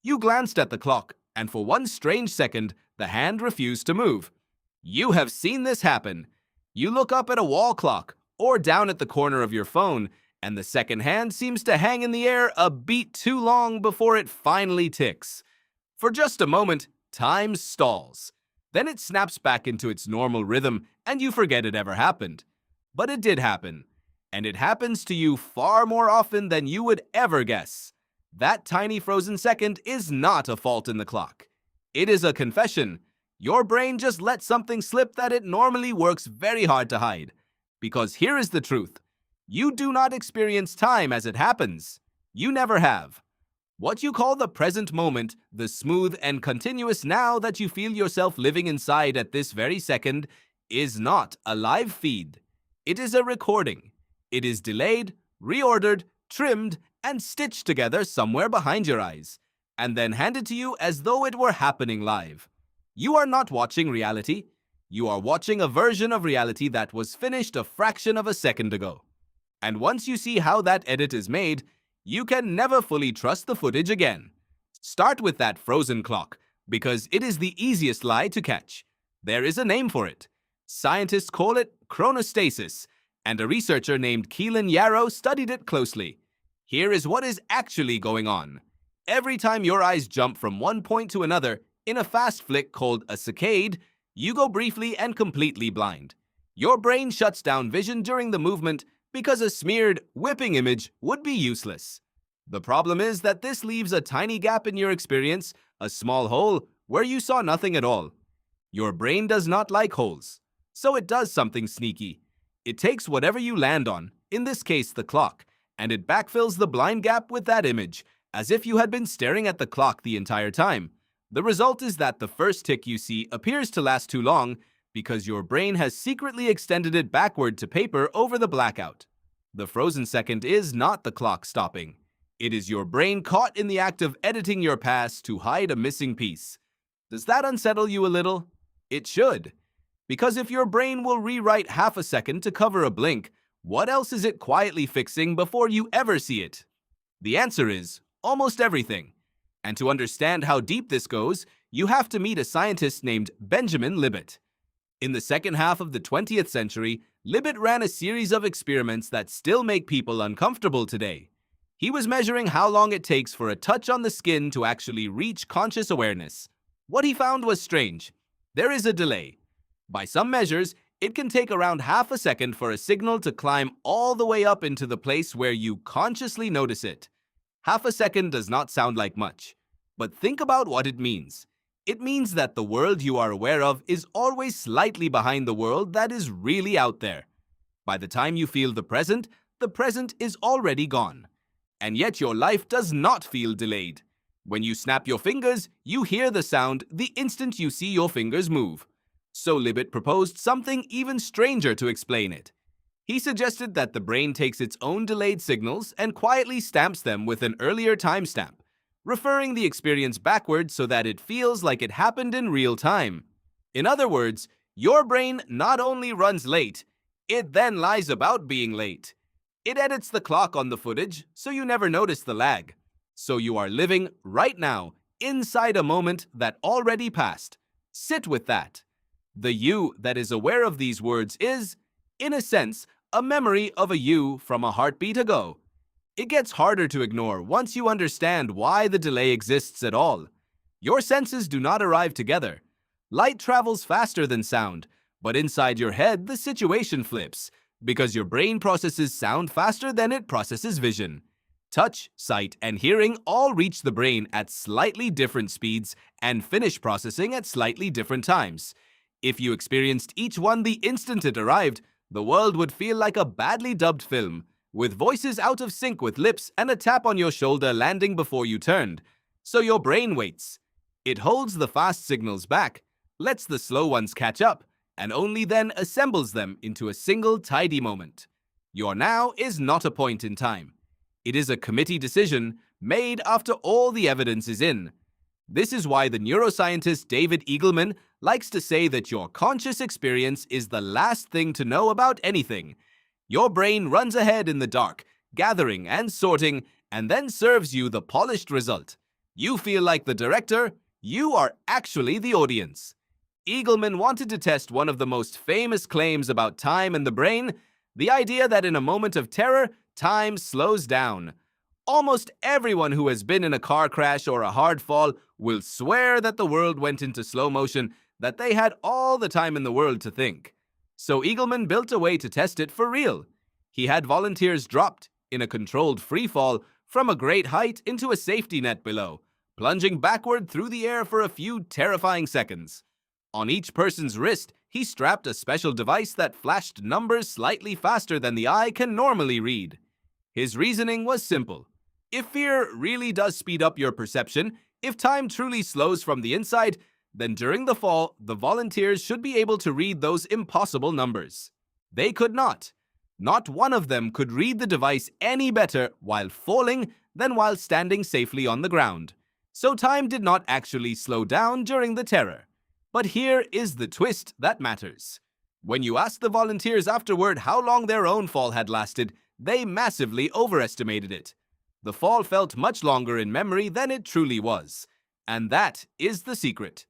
You glanced at the clock, and for one strange second, the hand refused to move. You have seen this happen. You look up at a wall clock or down at the corner of your phone, and the second hand seems to hang in the air a beat too long before it finally ticks. For just a moment, time stalls. Then it snaps back into its normal rhythm, and you forget it ever happened. But it did happen, and it happens to you far more often than you would ever guess. That tiny frozen second is not a fault in the clock. It is a confession. Your brain just let something slip that it normally works very hard to hide. Because here is the truth. You do not experience time as it happens. You never have. What you call the present moment, the smooth and continuous now that you feel yourself living inside at this very second, is not a live feed. It is a recording. It is delayed, reordered, trimmed, and stitched together somewhere behind your eyes, and then handed to you as though it were happening live. You are not watching reality. You are watching a version of reality that was finished a fraction of a second ago. And once you see how that edit is made, you can never fully trust the footage again. Start with that frozen clock, because it is the easiest lie to catch. There is a name for it. Scientists call it chronostasis, and a researcher named Keelan Yarrow studied it closely. Here is what is actually going on. Every time your eyes jump from one point to another in a fast flick called a saccade, you go briefly and completely blind. Your brain shuts down vision during the movement because a smeared, whipping image would be useless. The problem is that this leaves a tiny gap in your experience, a small hole where you saw nothing at all. Your brain does not like holes, so it does something sneaky. It takes whatever you land on, in this case the clock, and it backfills the blind gap with that image, as if you had been staring at the clock the entire time. The result is that the first tick you see appears to last too long because your brain has secretly extended it backward to paper over the blackout. The frozen second is not the clock stopping. It is your brain caught in the act of editing your past to hide a missing piece. Does that unsettle you a little? It should. Because if your brain will rewrite half a second to cover a blink, what else is it quietly fixing before you ever see it? The answer is almost everything. And to understand how deep this goes, you have to meet a scientist named Benjamin Libet. In the second half of the 20th century, Libet ran a series of experiments that still make people uncomfortable today. He was measuring how long it takes for a touch on the skin to actually reach conscious awareness. What he found was strange. There is a delay. By some measures, it can take around half a second for a signal to climb all the way up into the place where you consciously notice it. Half a second does not sound like much, but think about what it means. It means that the world you are aware of is always slightly behind the world that is really out there. By the time you feel the present is already gone. And yet your life does not feel delayed. When you snap your fingers, you hear the sound the instant you see your fingers move. So Libet proposed something even stranger to explain it. He suggested that the brain takes its own delayed signals and quietly stamps them with an earlier timestamp, referring the experience backward so that it feels like it happened in real time. In other words, your brain not only runs late, it then lies about being late. It edits the clock on the footage so you never notice the lag. So you are living right now inside a moment that already passed. Sit with that. The you that is aware of these words is, in a sense, a memory of a you from a heartbeat ago. It gets harder to ignore once you understand why the delay exists at all. Your senses do not arrive together. Light travels faster than sound, but inside your head the situation flips, because your brain processes sound faster than it processes vision. Touch, sight, and hearing all reach the brain at slightly different speeds and finish processing at slightly different times. If you experienced each one the instant it arrived, the world would feel like a badly dubbed film, with voices out of sync with lips and a tap on your shoulder landing before you turned. So your brain waits. It holds the fast signals back, lets the slow ones catch up, and only then assembles them into a single tidy moment. Your now is not a point in time. It is a committee decision made after all the evidence is in. This is why the neuroscientist David Eagleman likes to say that your conscious experience is the last thing to know about anything. Your brain runs ahead in the dark, gathering and sorting, and then serves you the polished result. You feel like the director, you are actually the audience. Eagleman wanted to test one of the most famous claims about time and the brain, the idea that in a moment of terror, time slows down. Almost everyone who has been in a car crash or a hard fall will swear that the world went into slow motion, that they had all the time in the world to think. So Eagleman built a way to test it for real. He had volunteers dropped in a controlled free fall from a great height into a safety net below, plunging backward through the air for a few terrifying seconds. On each person's wrist, he strapped a special device that flashed numbers slightly faster than the eye can normally read. His reasoning was simple. If fear really does speed up your perception, if time truly slows from the inside, then during the fall, the volunteers should be able to read those impossible numbers. They could not. Not one of them could read the device any better while falling than while standing safely on the ground. So time did not actually slow down during the terror. But here is the twist that matters. When you asked the volunteers afterward how long their own fall had lasted, they massively overestimated it. The fall felt much longer in memory than it truly was. And that is the secret.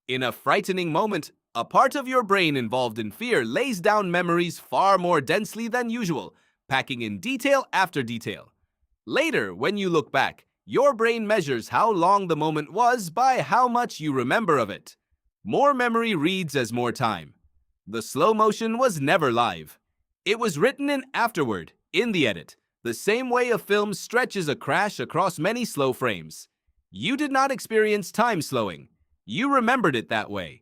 In a frightening moment, a part of your brain involved in fear lays down memories far more densely than usual, packing in detail after detail. Later, when you look back, your brain measures how long the moment was by how much you remember of it. More memory reads as more time. The slow motion was never live. It was written in afterward, in the edit, the same way a film stretches a crash across many slow frames. You did not experience time slowing. You remembered it that way.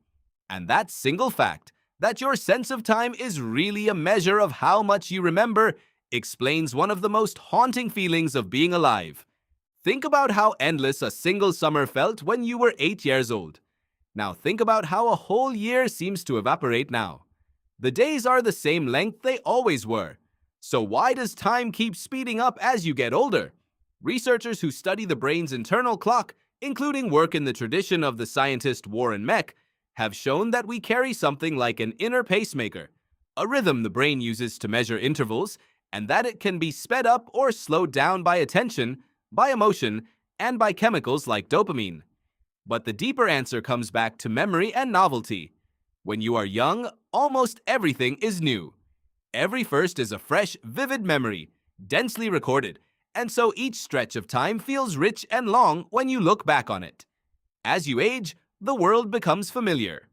And that single fact, that your sense of time is really a measure of how much you remember, explains one of the most haunting feelings of being alive. Think about how endless a single summer felt when you were 8 years old. Now think about how a whole year seems to evaporate now. The days are the same length they always were. So why does time keep speeding up as you get older? Researchers who study the brain's internal clock, including work in the tradition of the scientist Warren Mech, have shown that we carry something like an inner pacemaker, a rhythm the brain uses to measure intervals, and that it can be sped up or slowed down by attention, by emotion, and by chemicals like dopamine. But the deeper answer comes back to memory and novelty. When you are young, almost everything is new. Every first is a fresh, vivid memory, densely recorded, and so each stretch of time feels rich and long when you look back on it. As you age, the world becomes familiar.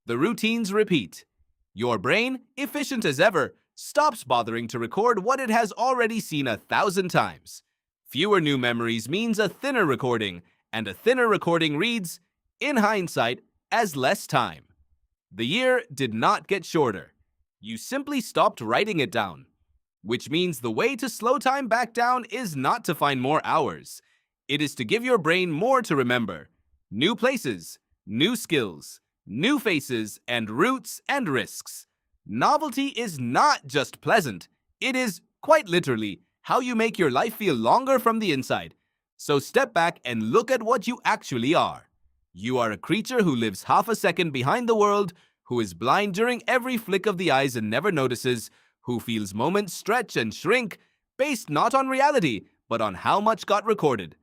The routines repeat. Your brain, efficient as ever, stops bothering to record what it has already seen 1,000 times. Fewer new memories means a thinner recording, and a thinner recording reads, in hindsight, as less time. The year did not get shorter. You simply stopped writing it down. Which means the way to slow time back down is not to find more hours. It is to give your brain more to remember. New places, new skills, new faces, and routes and risks. Novelty is not just pleasant. It is, quite literally, how you make your life feel longer from the inside. So step back and look at what you actually are. You are a creature who lives half a second behind the world, who is blind during every flick of the eyes and never notices, who feels moments stretch and shrink, based not on reality, but on how much got recorded.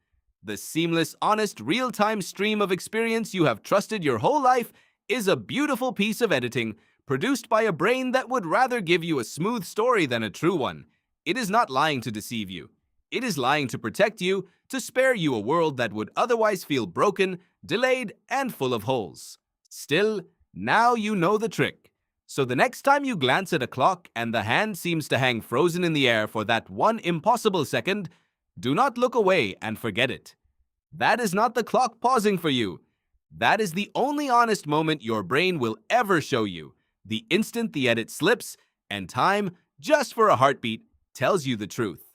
The seamless, honest, real-time stream of experience you have trusted your whole life is a beautiful piece of editing, produced by a brain that would rather give you a smooth story than a true one. It is not lying to deceive you. It is lying to protect you, to spare you a world that would otherwise feel broken, delayed, and full of holes. Still, now you know the trick. So the next time you glance at a clock and the hand seems to hang frozen in the air for that one impossible second, do not look away and forget it. That is not the clock pausing for you. That is the only honest moment your brain will ever show you. The instant the edit slips and time, just for a heartbeat, tells you the truth.